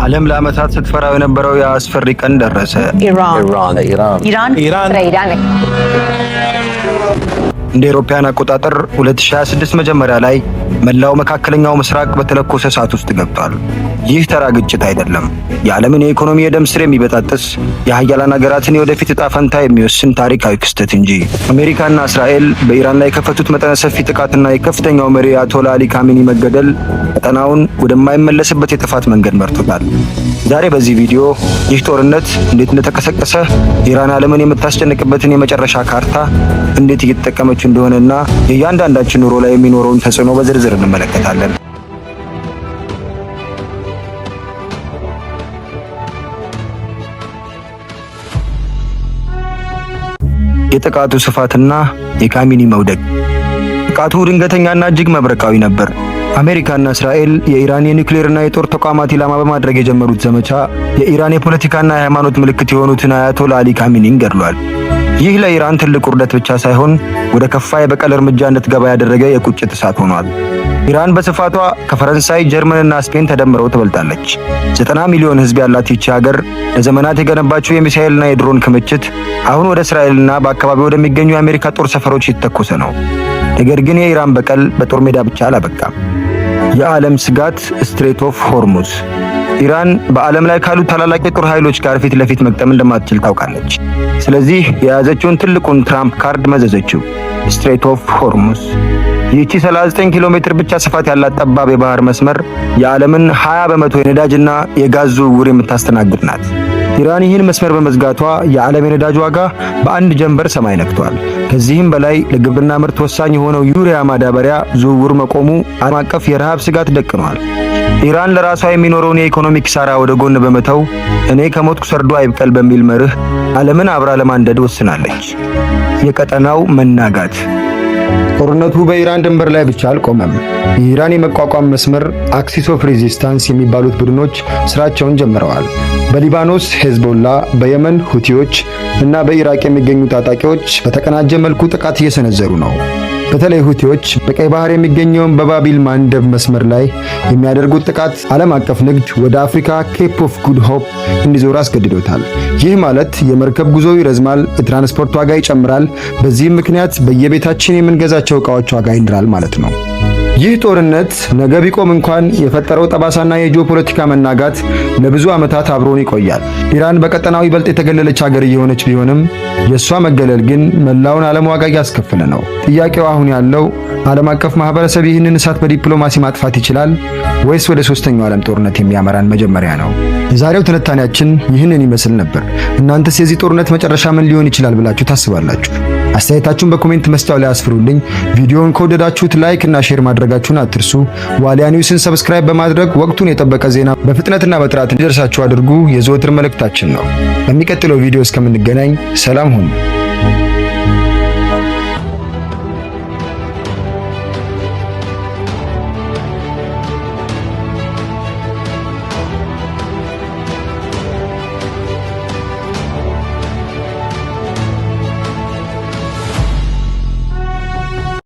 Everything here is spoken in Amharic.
ዓለም ለዓመታት ስትፈራው የነበረው የአስፈሪ ቀን ደረሰ። ኢራን እንደ አውሮፓውያን አቆጣጠር 2026 መጀመሪያ ላይ መላው መካከለኛው ምስራቅ በተለኮሰ እሳት ውስጥ ገብቷል። ይህ ተራ ግጭት አይደለም። የዓለምን የኢኮኖሚ የደም ስር የሚበጣጥስ የሀያላን ሀገራትን የወደፊት ዕጣ ፈንታ የሚወስን ታሪካዊ ክስተት እንጂ። አሜሪካና እስራኤል በኢራን ላይ የከፈቱት መጠነ ሰፊ ጥቃትና የከፍተኛው መሪ አያቶላ አሊ ካሚኒ መገደል ቀጠናውን ወደማይመለስበት የጥፋት መንገድ መርቶታል። ዛሬ በዚህ ቪዲዮ ይህ ጦርነት እንዴት እንደተቀሰቀሰ፣ ኢራን ዓለምን የምታስጨንቅበትን የመጨረሻ ካርታ እንዴት እየተጠቀመች እንደሆነና የእያንዳንዳችን ኑሮ ላይ የሚኖረውን ተጽዕኖ በዝርዝር እንመለከታለን። የጥቃቱ ስፋትና የካሚኒ መውደቅ። ጥቃቱ ድንገተኛና እጅግ መብረቃዊ ነበር። አሜሪካና እስራኤል የኢራን የኒውክሌርና የጦር ተቋማት ኢላማ በማድረግ የጀመሩት ዘመቻ የኢራን የፖለቲካና የሃይማኖት ምልክት የሆኑትን አያቶላ አሊ ካሚኒን ገድሏል። ይህ ለኢራን ትልቅ ውርደት ብቻ ሳይሆን ወደ ከፋ የበቀል እርምጃ እንድትገባ ያደረገ የቁጭት እሳት ሆኗል። ኢራን በስፋቷ ከፈረንሳይ፣ ጀርመንና ስፔን ተደምረው ትበልጣለች። 90 ሚሊዮን ሕዝብ ያላት ይቺ ሀገር ለዘመናት የገነባችው የሚሳኤልና የድሮን ክምችት አሁን ወደ እስራኤልና በአካባቢው ወደሚገኙ የአሜሪካ ጦር ሰፈሮች እየተተኮሰ ነው። ነገር ግን የኢራን በቀል በጦር ሜዳ ብቻ አላበቃም። የዓለም ስጋት ስትሬት ኦፍ ሆርሙዝ። ኢራን በዓለም ላይ ካሉ ታላላቅ የጦር ኃይሎች ጋር ፊት ለፊት መግጠም እንደማትችል ታውቃለች። ስለዚህ የያዘችውን ትልቁን ትራምፕ ካርድ መዘዘችው፣ ስትሬት ኦፍ ሆርሙዝ። ይህቺ 39 ኪሎ ሜትር ብቻ ስፋት ያላት ጠባብ የባህር መስመር የዓለምን 20 በመቶ የነዳጅና የጋዝ ዝውውር የምታስተናግድ ናት። ኢራን ይህን መስመር በመዝጋቷ የዓለም የነዳጅ ዋጋ በአንድ ጀንበር ሰማይ ነክቷል። ከዚህም በላይ ለግብርና ምርት ወሳኝ የሆነው ዩሪያ ማዳበሪያ ዝውውር መቆሙ ዓለም አቀፍ የረሃብ ስጋት ደቅኗል። ኢራን ለራሷ የሚኖረውን የኢኮኖሚ ኪሳራ ወደ ጎን በመተው እኔ ከሞትኩ ሰርዶ አይብቀል በሚል መርህ ዓለምን አብራ ለማንደድ ወስናለች። የቀጠናው መናጋት። ጦርነቱ በኢራን ድንበር ላይ ብቻ አልቆመም። የኢራን የመቋቋም መስመር አክሲስ ኦፍ ሬዚስታንስ የሚባሉት ቡድኖች ስራቸውን ጀምረዋል። በሊባኖስ ሄዝቦላ፣ በየመን ሁቲዎች እና በኢራቅ የሚገኙ ታጣቂዎች በተቀናጀ መልኩ ጥቃት እየሰነዘሩ ነው። በተለይ ሁቲዎች በቀይ ባህር የሚገኘውን በባቢል ማንደብ መስመር ላይ የሚያደርጉት ጥቃት ዓለም አቀፍ ንግድ ወደ አፍሪካ ኬፕ ኦፍ ጉድ ሆፕ እንዲዞር አስገድዶታል። ይህ ማለት የመርከብ ጉዞ ይረዝማል፣ የትራንስፖርት ዋጋ ይጨምራል። በዚህም ምክንያት በየቤታችን የምንገዛቸው ዕቃዎች ዋጋ ይንራል ማለት ነው። ይህ ጦርነት ነገ ቢቆም እንኳን የፈጠረው ጠባሳና የጂኦፖለቲካ መናጋት ለብዙ ዓመታት አብሮን ይቆያል። ኢራን በቀጠናው ይበልጥ የተገለለች ሀገር እየሆነች ቢሆንም የእሷ መገለል ግን መላውን ዓለም ዋጋ እያስከፈለ ነው። ጥያቄው አሁን ያለው ዓለም አቀፍ ማህበረሰብ ይህንን እሳት በዲፕሎማሲ ማጥፋት ይችላል ወይስ ወደ ሶስተኛው ዓለም ጦርነት የሚያመራን መጀመሪያ ነው? የዛሬው ትንታኔያችን ይህንን ይመስል ነበር። እናንተስ የዚህ ጦርነት መጨረሻ ምን ሊሆን ይችላል ብላችሁ ታስባላችሁ? አስተያየታችሁን በኮሜንት መስጫው ላይ አስፍሩልኝ። ቪዲዮውን ከወደዳችሁት ላይክ እና ሼር ማድረጋችሁን አትርሱ። ዋሊያ ኒውስን ሰብስክራይብ በማድረግ ወቅቱን የጠበቀ ዜና በፍጥነትና በጥራት እንዲደርሳችሁ አድርጉ የዘወትር መልእክታችን ነው። በሚቀጥለው ቪዲዮ እስከምንገናኝ ሰላም ሁኑ።